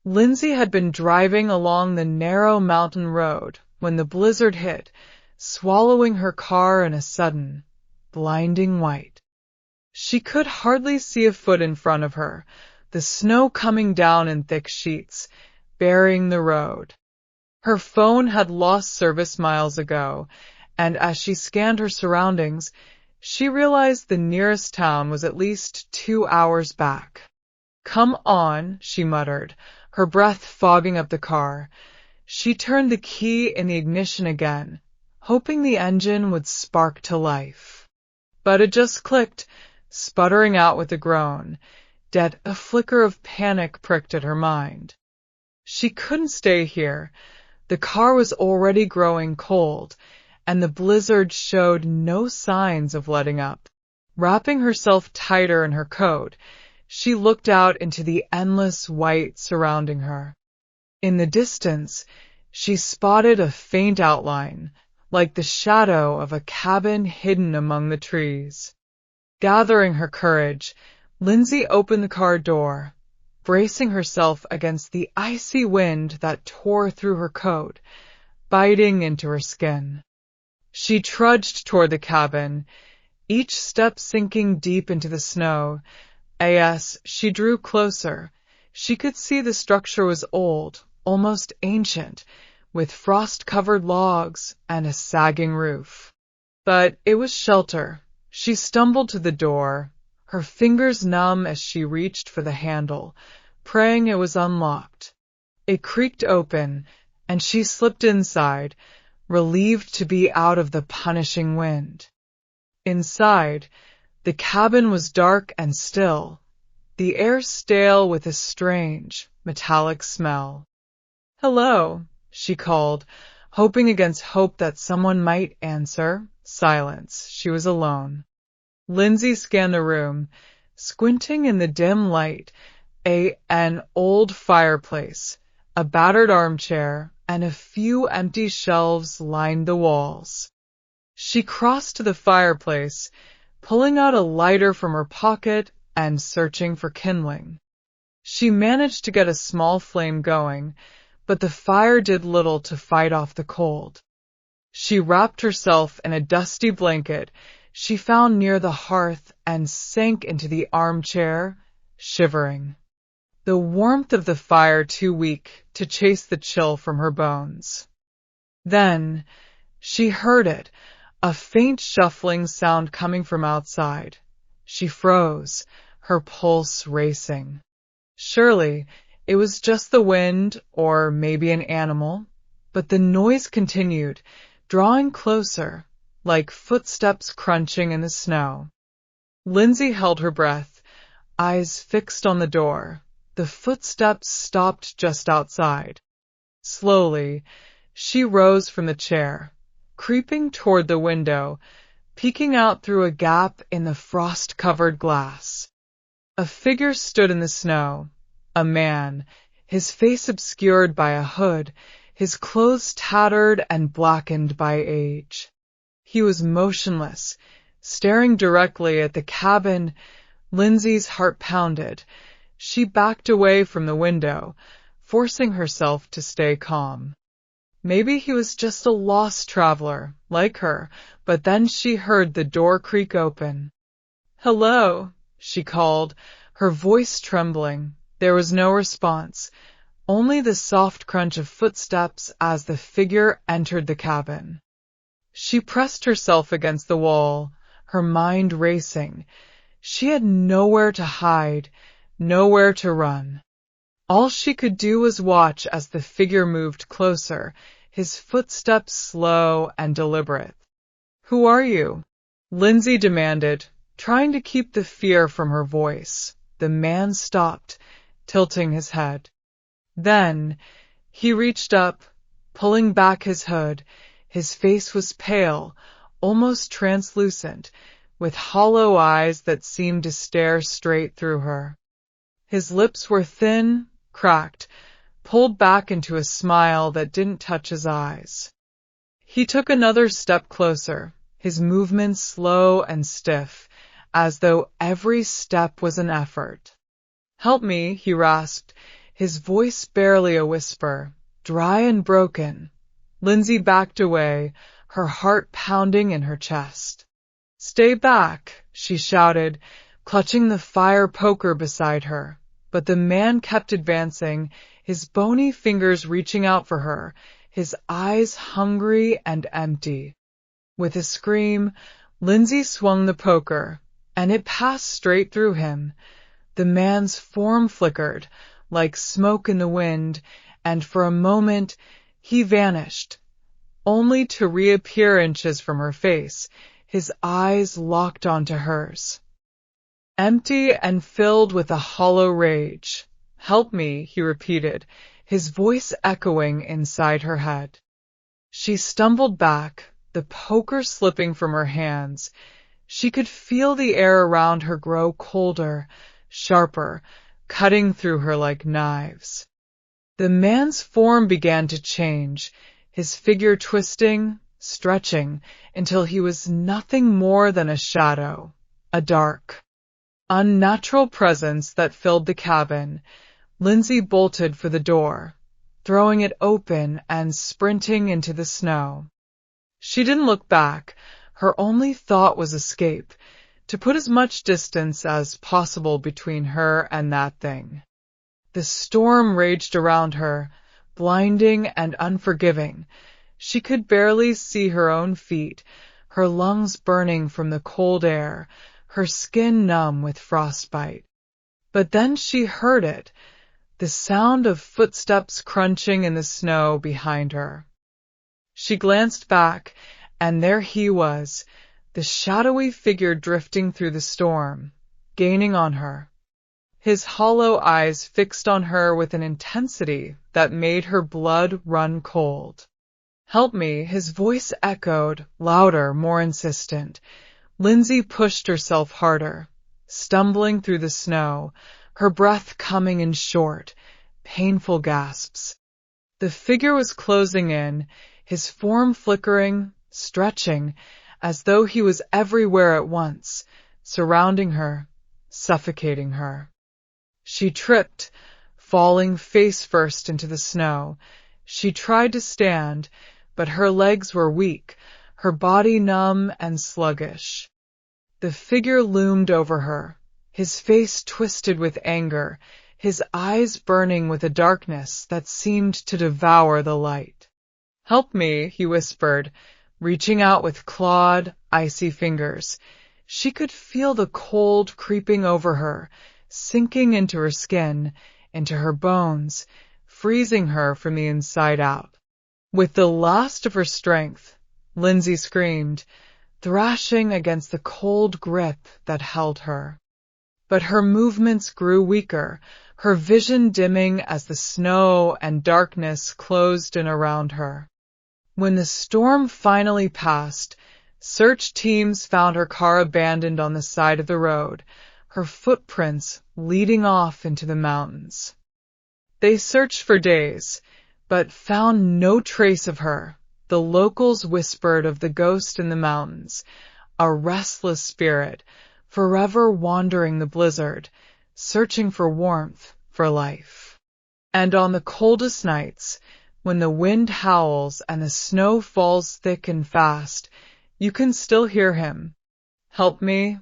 Lindsay had been driving along the narrow mountain road when the blizzard hit, swallowing her car in a sudden, blinding white. She could hardly see a foot in front of her, the snow coming down in thick sheets, burying the road. Her phone had lost service miles ago, and as she scanned her surroundings, she realized the nearest town was at least 2 hours back. "Come on," she muttered, her breath fogging up the car. She turned the key in the ignition again, hoping the engine would spark to life. But it just clicked, sputtering out with a groan, yet a flicker of panic pricked at her mind. She couldn't stay here. The car was already growing cold, and the blizzard showed no signs of letting up. Wrapping herself tighter in her coat, she looked out into the endless white surrounding her. In the distance, she spotted a faint outline, like the shadow of a cabin hidden among the trees. Gathering her courage, Lindsay opened the car door, bracing herself against the icy wind that tore through her coat, biting into her skin. She trudged toward the cabin, each step sinking deep into the snow. As she drew closer, she could see the structure was old, almost ancient, with frost-covered logs and a sagging roof. But it was shelter. She stumbled to the door, her fingers numb as she reached for the handle, praying it was unlocked. It creaked open, and she slipped inside, relieved to be out of the punishing wind. Inside, the cabin was dark and still, the air stale with a strange, metallic smell. "Hello," she called, hoping against hope that someone might answer. Silence. She was alone. Lindsay scanned the room, squinting in the dim light. An old fireplace, a battered armchair, and a few empty shelves lined the walls. She crossed to the fireplace, pulling out a lighter from her pocket and searching for kindling. She managed to get a small flame going, but the fire did little to fight off the cold. She wrapped herself in a dusty blanket she found near the hearth and sank into the armchair, shivering. The warmth of the fire too weak to chase the chill from her bones. Then she heard it, a faint shuffling sound coming from outside. She froze, her pulse racing. Surely it was just the wind, or maybe an animal, but the noise continued, drawing closer, like footsteps crunching in the snow. Lindsay held her breath, eyes fixed on the door. The footsteps stopped just outside. Slowly, she rose from the chair, creeping toward the window, peeking out through a gap in the frost-covered glass. A figure stood in the snow, a man, his face obscured by a hood, his clothes tattered and blackened by age. He was motionless, staring directly at the cabin. Lindsay's heart pounded. She backed away from the window, forcing herself to stay calm. Maybe he was just a lost traveler, like her, but then she heard the door creak open. "Hello," she called, her voice trembling. There was no response, only the soft crunch of footsteps as the figure entered the cabin. She pressed herself against the wall, her mind racing. She had nowhere to hide, nowhere to run. All she could do was watch as the figure moved closer, his footsteps slow and deliberate. "Who are you?" Lindsay demanded, trying to keep the fear from her voice. The man stopped, tilting his head. Then he reached up, pulling back his hood. His face was pale, almost translucent, with hollow eyes that seemed to stare straight through her. His lips were thin, cracked, pulled back into a smile that didn't touch his eyes. He took another step closer, his movements slow and stiff, as though every step was an effort. "Help me," he rasped, his voice barely a whisper, dry and broken. Lindsay backed away, her heart pounding in her chest. "Stay back," she shouted, clutching the fire poker beside her. But the man kept advancing, his bony fingers reaching out for her, his eyes hungry and empty. With a scream, Lindsay swung the poker, and it passed straight through him. The man's form flickered, like smoke in the wind, and for a moment he vanished, only to reappear inches from her face, his eyes locked onto hers. Empty and filled with a hollow rage. "Help me," he repeated, his voice echoing inside her head. She stumbled back, the poker slipping from her hands. She could feel the air around her grow colder, sharper, cutting through her like knives. The man's form began to change, his figure twisting, stretching, until he was nothing more than a shadow, a dark, unnatural presence that filled the cabin. Lindsay bolted for the door, throwing it open and sprinting into the snow. She didn't look back. Her only thought was escape, to put as much distance as possible between her and that thing. The storm raged around her, blinding and unforgiving. She could barely see her own feet, her lungs burning from the cold air, her skin numb with frostbite. But then she heard it, the sound of footsteps crunching in the snow behind her. She glanced back, and there he was, the shadowy figure drifting through the storm, gaining on her. His hollow eyes fixed on her with an intensity that made her blood run cold. "Help me," his voice echoed, louder, more insistent. Lindsay pushed herself harder, stumbling through the snow, her breath coming in short, painful gasps. The figure was closing in, his form flickering, stretching, as though he was everywhere at once, surrounding her, suffocating her. She tripped, falling face first into the snow. She tried to stand, but her legs were weak, her body numb and sluggish. The figure loomed over her, his face twisted with anger, his eyes burning with a darkness that seemed to devour the light. "Help me," he whispered, reaching out with clawed, icy fingers. She could feel the cold creeping over her, sinking into her skin, into her bones, freezing her from the inside out. With the last of her strength, Lindsay screamed, thrashing against the cold grip that held her. But her movements grew weaker, her vision dimming as the snow and darkness closed in around her. When the storm finally passed, search teams found her car abandoned on the side of the road, her footprints leading off into the mountains. They searched for days, but found no trace of her. The locals whispered of the ghost in the mountains, a restless spirit, forever wandering the blizzard, searching for warmth, for life. And on the coldest nights, when the wind howls and the snow falls thick and fast, you can still hear him. "Help me,"